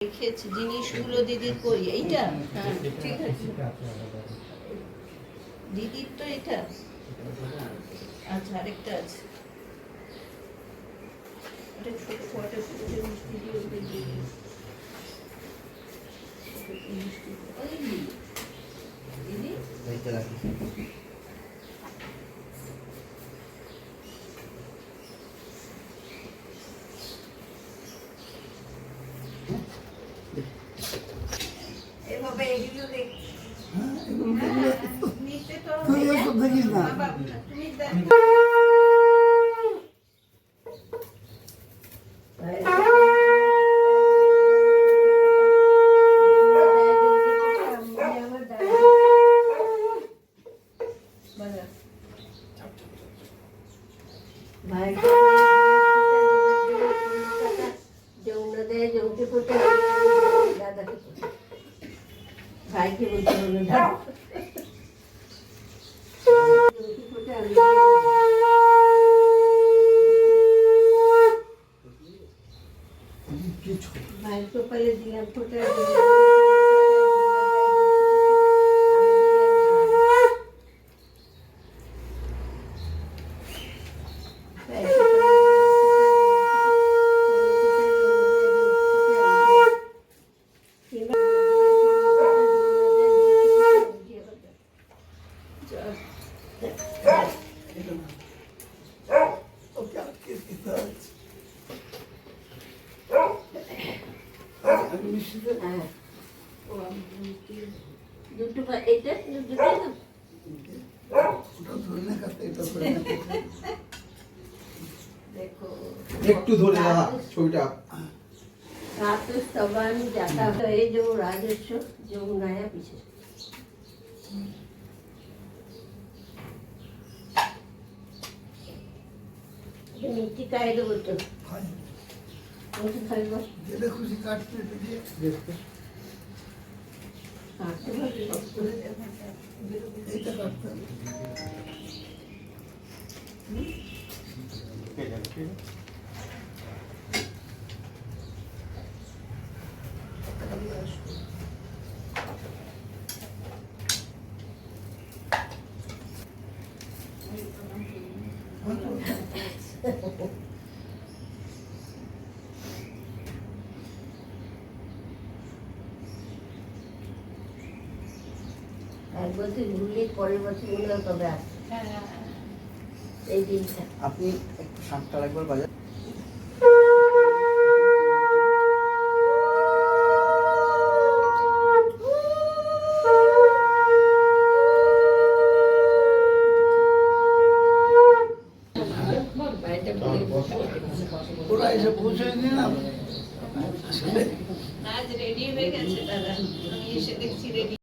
রেখেছি জিনিসগুলো দিদির কই এইটা হ্যাঁ ঠিক আছে দিদির তো এটা আচ্ছা আরেকটা আছে এটা ছোট ফটো ফুটে মিষ্টি দিয়ে ওদের দিয়ে মিষ্টি ওই দিদি এইটা রাখি এভাবে এগুলো দেখ নিতে তো তুই এসব দেখিস না তুমি দেখ ভাই যৌনা দেয় যৌকে ফোটে দাদাকে ভাইকে বলতে হলো না ভাই কপালে দিলাম ফোটা একটু ধরে দাদা ছবিটা जो राजस्व जो नया पीछे मिट्टी का है तो मुझे खाएगा যেটা খুশি কাটতে দিয়ে দেখতে काटते এইটা কাটতে এক বছর ঘুরলে পরের বছর মনে হয় তবে আসে এই দিনটা আপনি একটু শাঁখটা একবার বাজান ওরা এসে পৌঁছে দিলাম আজ রেডি হয়ে গেছে দাদা আমি এসে দেখছি রেডি